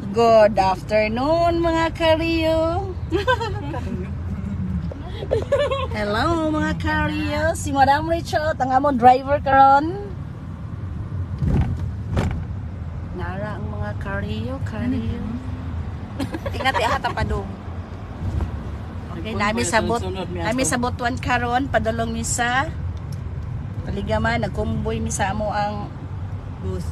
Good afternoon mga kariyo. Hello mga kariyo. Si Madam Richard, ang among driver karon. Nara ang mga kariyo. Ingat ya hata padung. Okay, nami sa Butuan karon, padulong mi sa Paligaman, nagkumboy mi sa amo ang Bus.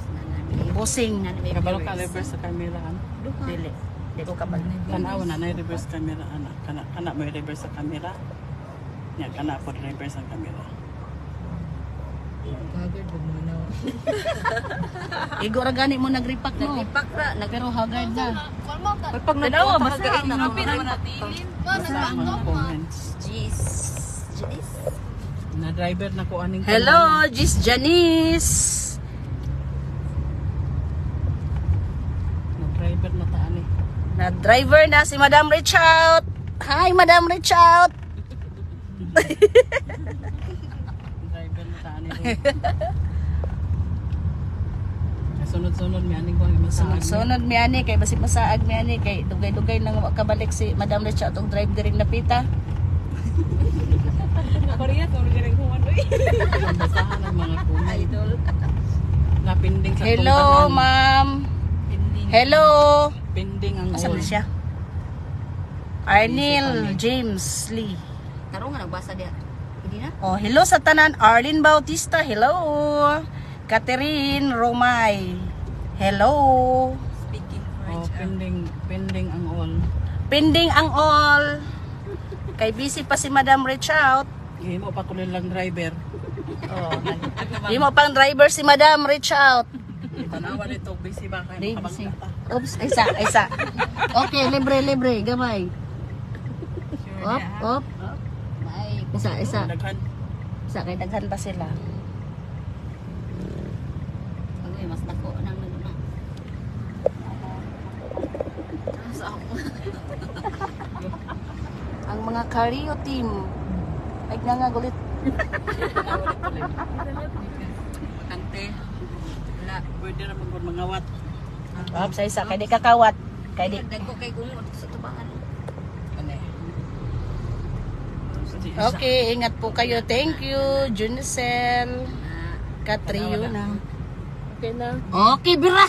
busing. Kabalo ka reverse sa camera an. Dili. Di ko kabalo. Tanawa na reverse camera ana. Kana mo reverse sa camera. Nya kana po reverse sa camera. Haggard mo na. Igo ra gani mo nagripak no. Nagripak ra, Pero haggard na. Pag Dalawa, basta gain na ang naman Basta ang mga comments. Jeez. Na driver na ko aning Hello, Gis Janice. Na driver na ta ani. Na driver na si Madam Richard. Hi, Madam Richard. Driver na ta ani. Sunod-sunod mi aning ko ang Sunod mi ani kay basig masaag mi ani kay dugay-dugay nang makabalik si Madam Richard tong drive diri napita. Korea ko rin ko ano. basahan ang mga comment. Idol. Napinding sa Hello, tungkanan. ma'am. Hello. Pending ang Asa all. na siya? Arnil James Lee. Taro nga nagbasa dia. Hindi na. Oh, hello sa tanan. Arlene Bautista. Hello. Catherine Romay. Hello. Speaking Oh, pending ang all. Pending ang all. Kay busy pa si Madam Richard. Himo pa ko lang driver. Oh, di mo pang driver si Madam Richard. Tanawa nito busy ba kay Busy. makabangga ta. Oops, isa. Okay, libre, gamay. Op. Ay, Isa. Daghan. Isa kay daghan pa sila. okay, mas dako nang naguna. Sa ako. Ang mga Cario team. Ay nga gulit. Kante. Wala. Pwede na magod mangawat. Oops, isa kay di kakawat. Kay di. Dagko kay gumod sa tubangan. Ane. Okay, ingat po kayo. Thank you, Junicel. Ah, Catriona. Okay na. Okay, bira.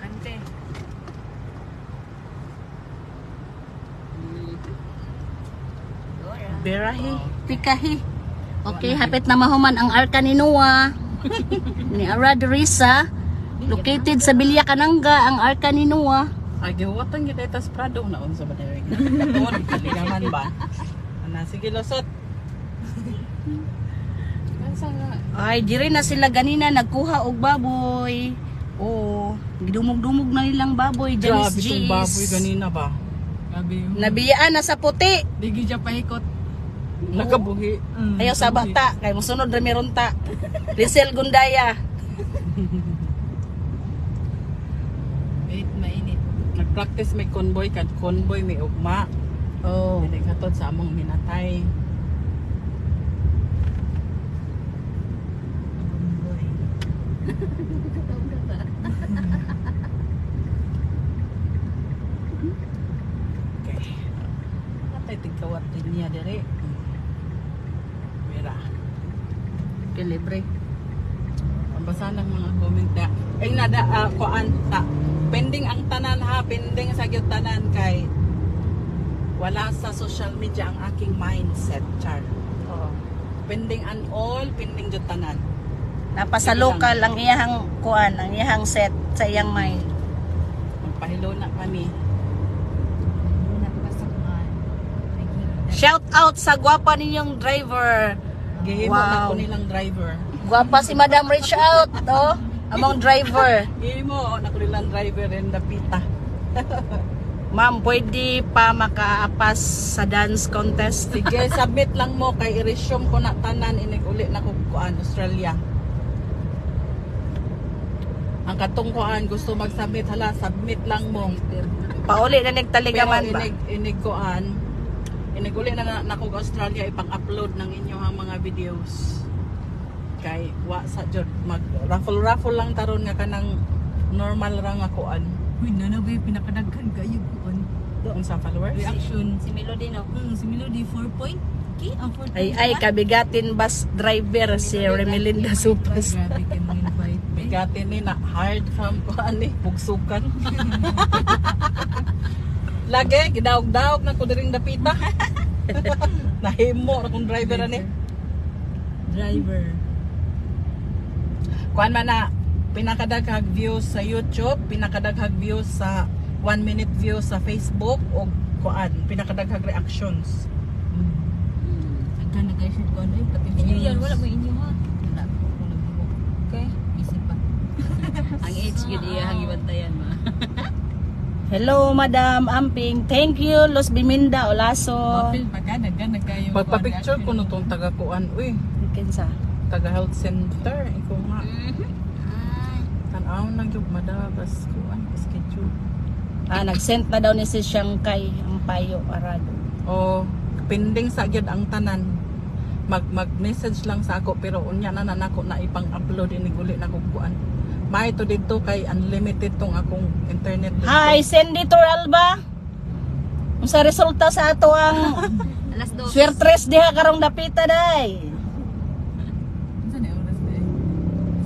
kante. Birahi. Pikahi. Okay, hapit na mahuman ang arka ni Noah. Ni Arad Risa. Located sa Bilya Kananga ang arka ni Noah. Ay giwatan kita itas Prado na unsa ba diri? Tuon kaligaman ba? Ana sige losot. Asa nga? Ay, diri na sila ganina nagkuha og baboy. Oo, gidumog-dumog na nilang baboy. Grabe Janice tong G's. baboy ganina ba? Grabe yun. Nabiyaan na sa puti. Digi siya pahikot. Nakabuhi. Ayaw sa bata. Kaya musunod na meron ta. Rizal Gundaya. Wait, mainit. Nagpractice may convoy kad convoy may ugma. Oh. Dili katod sa among minatay. Okay. Atay tigkawat din niya diri. Mira. Libre. Ang basa ng mga comment na ay nada kuan ta. Pending ang tanan ha, pending sa gyud tanan kay wala sa social media ang aking mindset, char. Oh. Pending an all, pending gyud tanan. Napasa local ang iyahang kuan, ang iyahang set sa iyang mind. Magpahilo na kami. Shout out sa gwapa ninyong driver. Gihimo na ko nilang driver. Gwapa si Madam Reach Out, oh. Among driver. Gihimo na ko nilang driver and the pita. Ma'am, pwede pa makaapas sa dance contest. Sige, submit lang mo kay i-resume ko na tanan inig uli na ko kuan Australia. Ang katong kuan gusto mag-submit hala, submit lang mo. Pauli na nagtaligaman Pero ba? inig kuan. Inig uli na ko Australia ipang-upload ng inyong mga videos. Kay wa sa jud mag raffle lang taron nga kanang normal ra nga kuan. Uy, nanabay pinakadaghan kayo kuan. Doon sa followers. Reaction. Si Melody no. Si Melody 4 point. Okay, ang 4 point. Ay kabigatin bus driver si Remelinda Supas. Grabe kayo mga invite. Bigatin ni na hard from kuan ni bugsukan. Lagi gidaog-daog na ko diring dapita. Nahimo ra kong driver ani. Driver. Kuan man na pinakadaghag views sa YouTube, pinakadaghag views sa 1 minute views sa Facebook o kuan pinakadaghag reactions. Agka na guys ko ano pati inyo yan wala mo inyo ha. Wala ko nagbubo. Okay, isip pa. Ang age yun iya ang ibantayan ma. Hello Madam Amping. Thank you Los Biminda Olaso. Mapil pagana kayo. Pagpa-picture ko no tong taga kuan, uy, Kinsa? taga health center iko nga. Ay. Tan-aw nang gyud madabas kuan schedule. Nag-send na daw ni si Shanghai ang payo arado. O pending sa gyud ang tanan. Mag-message lang sa ako pero unya na nako na ipang-upload ini guli na kog kuan. May to dito kay unlimited tong akong internet dito. Hi, Senator Alba. Unsa resulta sa ato ang Alas 2. swertres diha karong dapita day. Saan na oras na?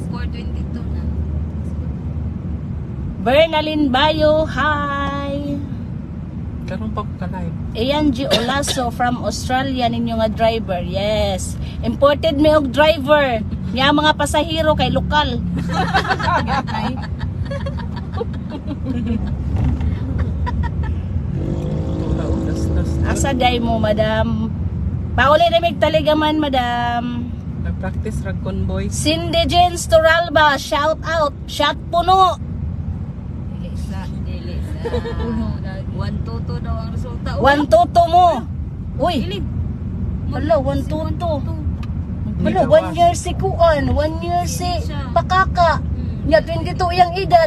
4:22 na. Bernalyn Bayo, hi. Karon pa ko ka-live. Ian G. Olaso from Australia ninyo nga driver. Yes. Imported me og driver. Nya mga pasahero kay lokal. Ay, Tula og das-das. Asa day mo, madam? Pauli na mig taligaman, madam. Nag-practice rag convoy. Cindy Jens Toralba, shout out. Shout puno. dili sa. Puno. 1-2 daw ang resulta. 1-2 mo. Uy, Ilid. hala, 1-2. Hala, 1 year si Kuan, 1 year si Pakaka. Nya 22 iyang edad.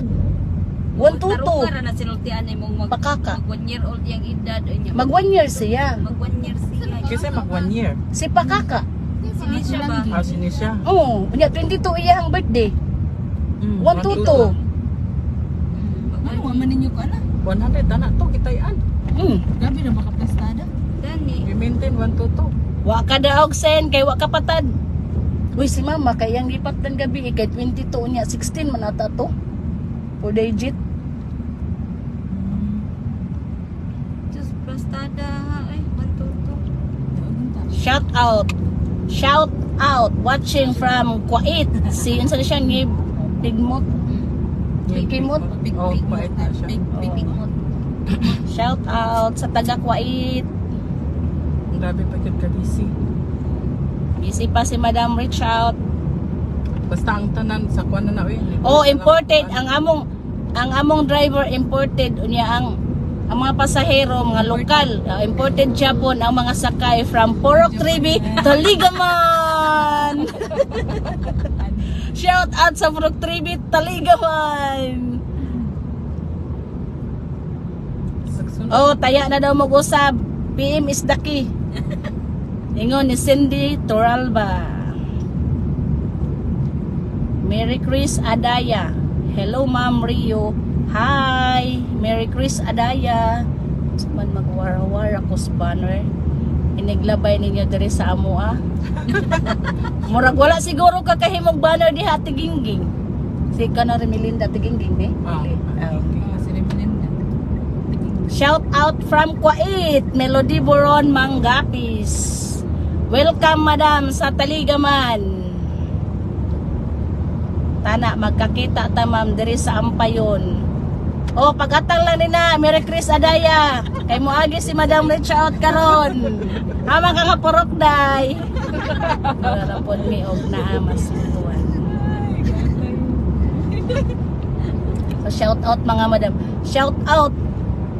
1-2. Para na sinultian ay mong Pakaka. mag 1 year old yung edad. Mag 1 year siya. Mag 1 year siya. Kasi mag 1 year. Si Pakaka. Sini siya ba? Sini siya. Oo, nya 22 iyang birthday. 1-2. Ano man ninyo ko ana? 100 anak to kitayan. Gabi na baka plastada. Dani. I-maintain 122. Wa ka daog sen kay wa kapatad. Uy si mama kay yang lipat ng gabi kay 22 niya 16 man ata to. For digit. Just plastada ay 1-2. Shout out. Shout out watching from Kuwait. Si unsa siya ni Bigmot. Bigmot. Oh, bait na siya. Big mot. Shout out sa taga Kuwait. Grabe pa gyud ka busy. Busy pa si Madam reach out. Basta ang tanan sa kuan na uy. Oh, imported ang among driver imported unya ang mga pasahero mga lokal imported Japon ang mga sakay from Porok Tribi Taligaman. Shout out sa Porok Tribi Taligaman. Oh, taya na daw mag-usab. PM is the key. Ingon ni Cindy Toralba. Merry Chris Adaya. Hello Ma'am Rio. Hi. Merry Chris Adaya. Man magwara-wara ko sa banner. Iniglabay ninyo diri sa amo ah. Murag wala siguro ka kahimog banner diha Tigingging. Si kana Remelinda Tigingging eh. Shout out from Kuwait, Melody Boron Manggapis. Welcome madam sa Taligaman. Tana magkakita ta ma'am diri sa Ampayon. Oh, pagatang lang ni na Merry Chris Adaya. Kay moagi si Madam reach out karon. Ama ka nga porok day. Para pod mi og naamas tuwan. So shout out mga madam. Shout out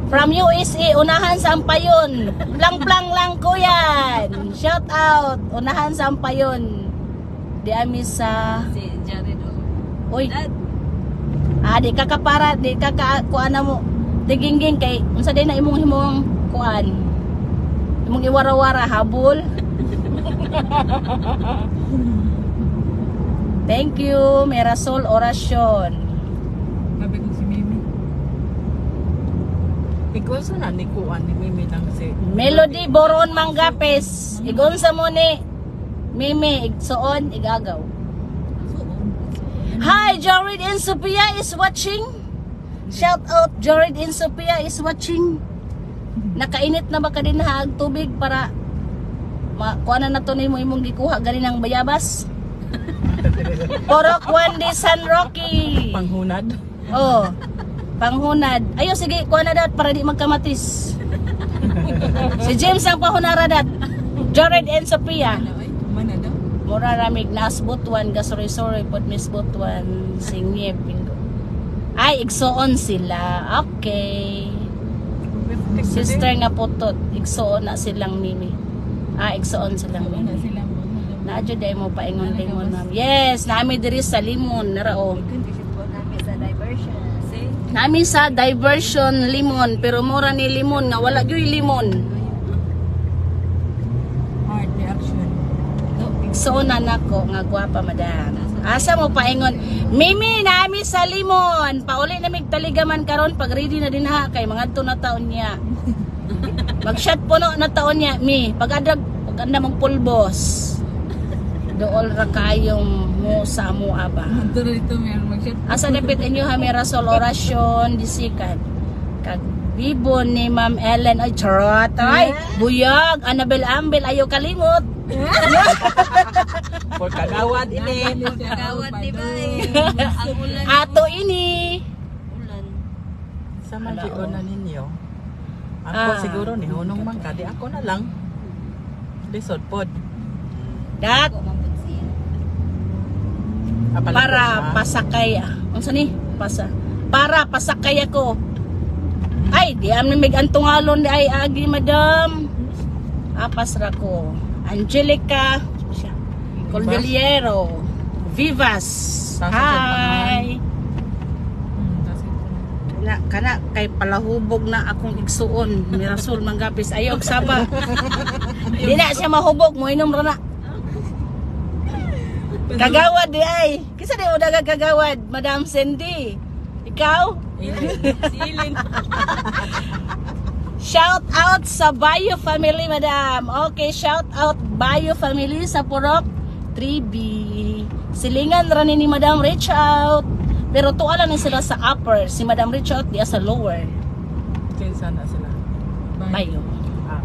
from USA, unahan sa Ampayon. Plang-plang lang ko yan. Shout out, unahan sa Ampayon. Di amis sa... Si Jared. Uy. Di ka kapara, di ka kuan na mo. Digingging kay, unsa din na imong himong kuan. Imong iwara-wara, habol. Thank you, Mirasol Orasyon. Gabi ko si Mimi. Ikaw sa na ni kuan ni Mimi nang si Melody Boron Manggapes. Igon sa mo ni Mimi, igsuon, igagaw. Hi, Jared and Sophia is watching. Shout out, Jared and Sophia is watching. Nakainit na ba ka din ha ang tubig para kuha na to nimo imong gikuha ganin ang bayabas. Porok Wendy San Rocky. panghunad. Oh, panghunad. Ayo sige, kuha na dat para di magkamatis. Si James ang pahunara dat. Jared and Sophia. Mana daw? Mura ramig nas butuan gasori-sori pod Miss Butuan singye pingo. Ay igsoon sila. Okay. Sister nga putot, igsoon na silang Mimi. Igsoon silang Mana Mimi. sila mo? Nadyo day mo paingon limon ma'am. Yes, nami diri sa limon narao. Nami sa diversion limon pero mura ni limon nga wala gyud limon. Heart reaction. Igsoon na nako nga gwapa madam. Asa mo paingon, Mimi nami sa limon. Pauli na mig taligaman karon pag ready na din ha kay mga na taon niya. Mag-shot puno na taon niya mi pag anda mong pulbos. Dool ra kayong mo sa mo aba. Dito dito meron mag-shot. Asa dapit inyo ha may rasol orasyon disikan. Kag bibo ni Ma'am Ellen ay charot ay buyag Annabel Ambel ayo kalimot. For kagawad ini. Kagawad di ba? Ang ulan. Ato ini. Ulan. Sa magion na ninyo. Ako Ah. siguro ni hunong man ka di ako na lang. Lisod pod. Dat para pasakay unsa ni para pasakay ako ay di am mig antungalon di ay agi madam apas ra ko Angelica Cordillero Vivas hi kana kay palahubog na akong igsuon Mirasol Manggapis ayog saba di na siya mahubog mo inom ra na kagawad di ay. Kisa di mo kagawad, Madam Cindy. Ikaw? Silin. Shout out sa Bayo family, Madam. Okay, shout out Bayo family sa Purok 3B. Silingan ra ni Madam reach out. Pero tuala na sila sa upper. Si Madam reach out diya sa lower. Kinsa na sila. Bayo. Ah.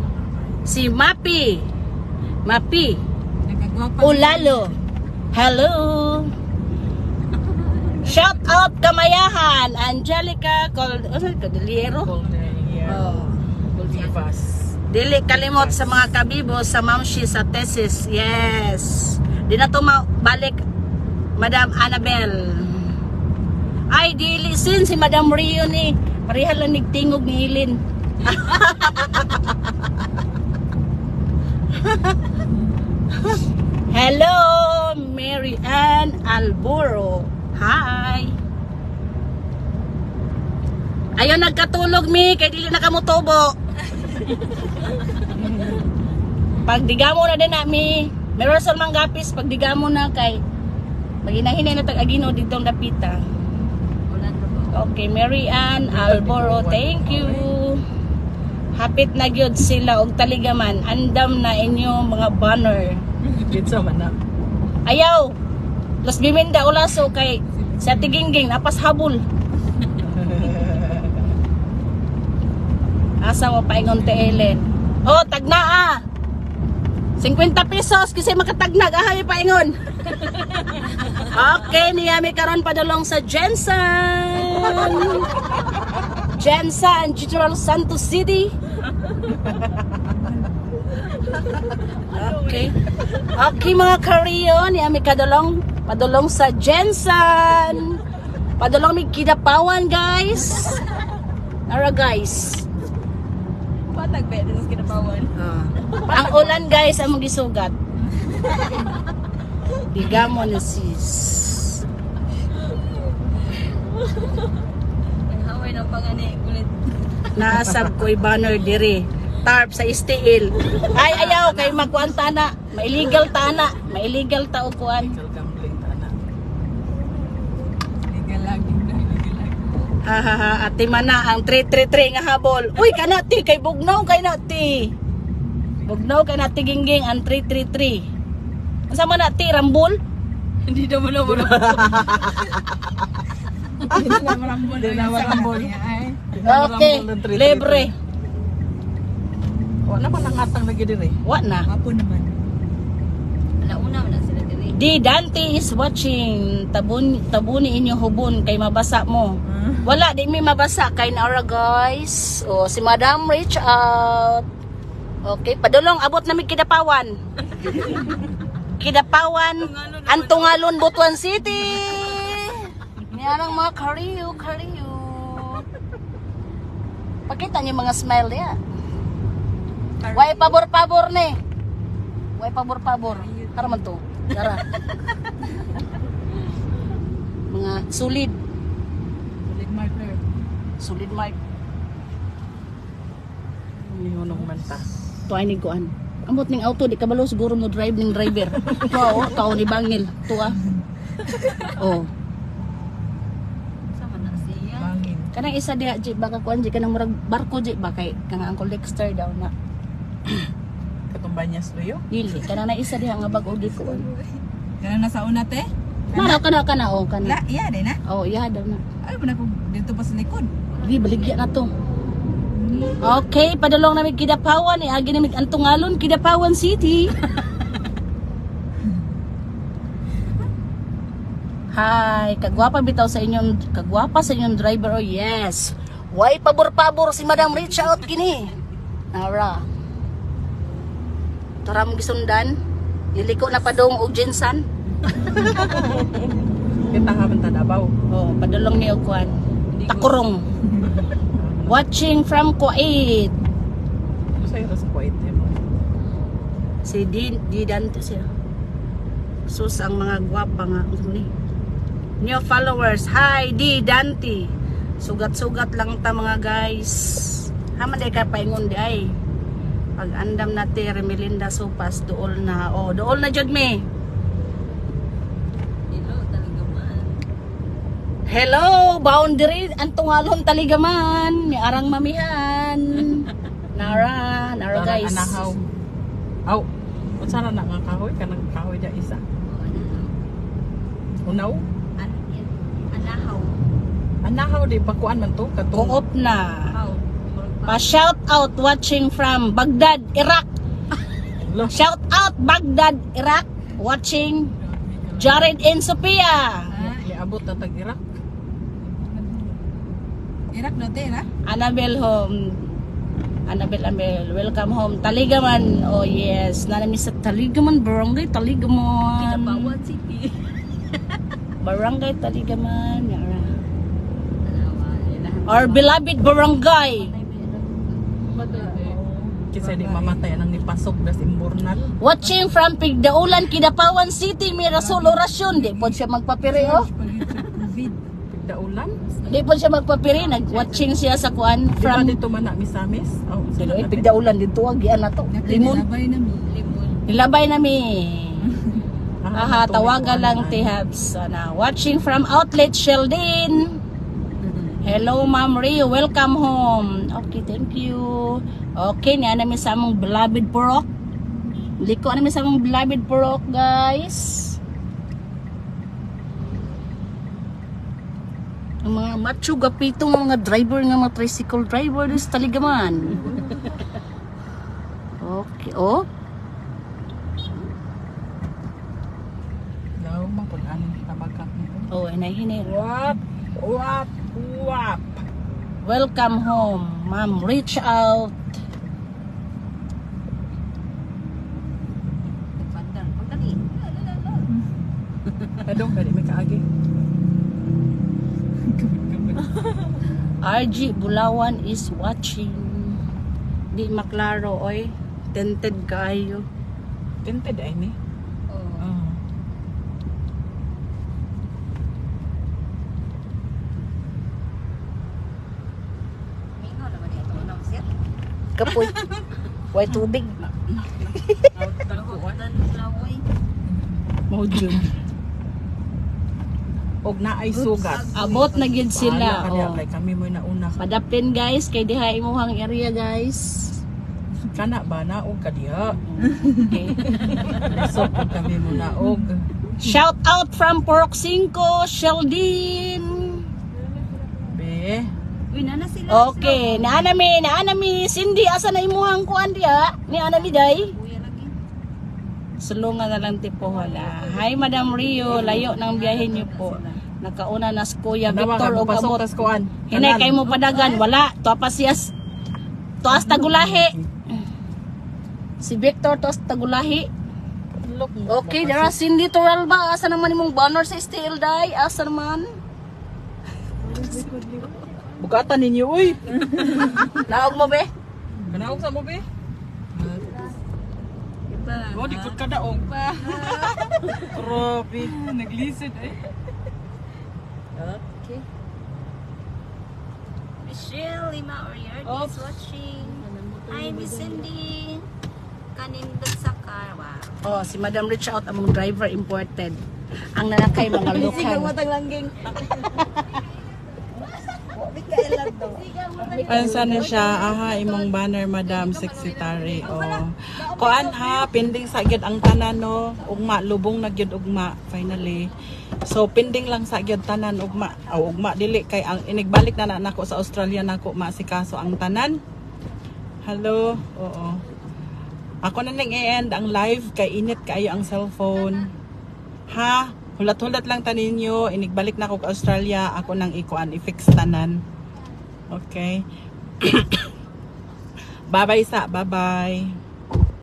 Si Mapi. Mapi. Nagagwapa. Ulalo. Hello. Shout out Kamayahan, Angelica Cordillero. Oh. Vivas. Dili kalimot sa mga kabibo sa Mamshi sa thesis. Yes. Di na to balik Madam Annabel. Ay dili sin si Madam Rio ni parehal lang nigtingog ni Hilin. Hello, Mary Ann Alburo. Hi. Ayaw nagkatulog mi kay dili na kamo tubo. Pagdigamo na din na mi. Mirasol Manggapis pagdigamo na kay maginahinay na tag-agino ditong dapita. Okay, Mary Ann Alboro, thank you. Hapit na gyud sila og taligaman. Andam na inyo mga banner. Kinsa man na. Ayaw. Los biminda ulaso kay sa tigingging napas habol. Asa mo paingon te Ellen. Oh, tagnaa. 50 pesos kasi makatagnag ahay paingon. Okay, niyami karon padulong sa Jensen. Jensen, General Santos City. Okay. Okay mga Korean, niyami padulong sa Jensen. Padulong mi Kidapawan guys. Nara guys. Patagbe din sa Kidapawan. Ang ulan guys ang magisugat. Digamo na sis. Ang haway ng pangani kulit. Nasab ko'y banner diri. Tarp sa STL. Ay ayaw kay magkuan tana. Mailigal tana. Mailigal ta og kuan. Illegal gambling tana. Legal lagi na legal lagi. Hahaha, ati mana ang 333 nga habol. Uy, kanati kay bugnaw kay nati. Bugnaw kay nati gingging ang 333. Unsa man nati rambol? Hindi naman ako na. Hindi naman rambol. Hindi naman rambol. Okay, libre. Wala naman ang atang lagi diri. Wa na. Apo naman. Alauna na sila diri. Di Dante is watching. Tabuni inyo hubon kay mabasa mo. Wala di mi mabasa kay naara guys. O si Madam reach out. Okay, padulong abot na mi Kidapawan. Kidapawan, Antungalon, Butuan City. Niyarang mga kariyo. Pakita niyo mga smile niya. Way pabor-pabor ni. Way pabor-pabor. Tara man to. Tara. Mga solid. Solid marker. Solid mark. Nihunong manta. Tuwa ni kuan. Ambot ning auto di kabalo siguro mo drive ning driver. Tuwa tao ni bangil. Tuwa. Oh. Sama na siya. Bangin. Kanang isa diha di baka kuan di kanang murag barko di ba kay kanang Uncle Dexter daw na. Katumbanyas luyo. Dili kanang na isa diha nga bag-o di kuan. Kana nasa una te? Mara kana o kana. La, iya din na. Oh, iya daw na. Ay, ba na ko dito pa sa likod? Di baligya na to. Okay, padulong namin Kidapawan eh. Agi namin Antungalon, Kidapawan City. Hi, kagwapa bitaw sa inyong driver. Oh yes. Why pabor-pabor si Madam reach out gini. Nara. Tara mo gisundan. Liliko na padong og jinsan. Kita nga man tadabaw. Oh, padulong ni Okuan. Takurong. Watching from Kuwait. Sa'yo sa Kuwait eh. Si Di Dante siya. Sus ang mga gwapa nga. New followers. Hi, Di Dante. Sugat-sugat lang ta mga guys. Haman day ka paingon di ay. Pag andam na ti Remelinda Sopas, dool na. Oh, dool na jud me. Hello, talaga man. Hello, boundary Antungalon Taligaman. Ni arang mamihan. Nara guys. Anahaw. Aw, unsa na nga kahoy kanang kahoy dia isa. Unaw? Anahaw. Anahaw di pakuan man to katong. Kuop na. How? Pa-shout out watching from Baghdad, Iraq. Lo. Shout out Baghdad, Iraq. Watching Jared and Sophia. Niabot na tag-Iraq. Irak no te, na? Annabelle home. Annabelle, welcome home. Taligaman. Oh yes. Nanami sa Taligaman, Barangay Taligaman. Kidapawan City. Barangay Taligaman. Yara. Alawa. Our beloved barangay. Kinsa di mamatay anang nipasok das imburnal. Watching from Pigdaulan, Kidapawan City. Mirasol orasyon. Di po siya magpapiri oh. COVID. Pigdaulan. Di po siya magpapiri. Nag-watching siya sa kuan From from dito man na misamis. Oh, Pero ay Pigdaulan dito agian na to. Limon. Nilabay na mi. Limon. Nilabay nami. Aha, tawagan lang Tihabs. Watching from Outlet Sheldon. Hello Ma'am Rio, welcome home. Okay, thank you. Okay, niya namin sa among beloved Purok. Liko namin sa among beloved Purok, guys. Ang mga macho gapitong mga driver nga mga tricycle driver is Taligaman. Okay, oh. Daw man pud aning tabagak nito. Oh, hinay. Wap. Welcome home, ma'am. Reach out. Pandang. Pagdali. Kadong kadi may kaagi. RG Bulawan is watching. Di maklaro, oy. Tented kayo. Tinted ay ni. Oh. Mingaw naman ito. Unang set. Kapoy. Way tubig. Taguan. Lawoy. Mo jud. og naay sugat. Abot na gyud sila. Bahala ka diha, Oh. kay kami mo nauna ka. Padapin guys kay diha imuhang area guys. Kana ba naog ka diha? Okay. So kami mo naog. Shout out from Porok 5, Sheldin. Be. Uy, nana sila. Okay, naanami Cindy asa na imuhang kuan diha? Ni anami day. Kuya lagi. Sulungan na lang tipo wala. Hi Madam Rio, layo ng biyahe niyo po. Nakauna na si Kuya Nawa Victor ka og pasok abot. tas kuan. Hinay kay mo padagan, wala. Tuas tagulahi. Si Victor tuas tagulahi. Okay, dara Cindy Toral ba? Asa naman imong banner sa STL day? Asa naman? Bugatan ninyo uy. Naog mo be? Kanaog sa mo be? Iba. Oh, di kod ka daog. Grabe, naglisid eh. Okay. Michelle Lima Oriarte Oh. is watching. Hi, Miss Cindy. Kanindot sa car. Wow. Oh, si Madam reach out among driver imported. Ang nanakay mga lokal. langging. Ayan sana siya, aha, imong banner, Madam Secretary. Oh. Kuan ha, pending sa gyud ang tanan no. Ugma, lubong na gyud ugma, finally. So, pending lang sa gyud tanan ugma. Ugma, dili kay ang inigbalik na nako sa Australia nako masikaso ang tanan. Hello, oo. Ako na ning i-end ang live kay init kayo ang cellphone. Ha? Hulat-hulat lang tanin nyo. Inigbalik na ako sa Australia. Ako nang ikuan, i-fix tanan. Okay. Bye-bye sa. Bye-bye.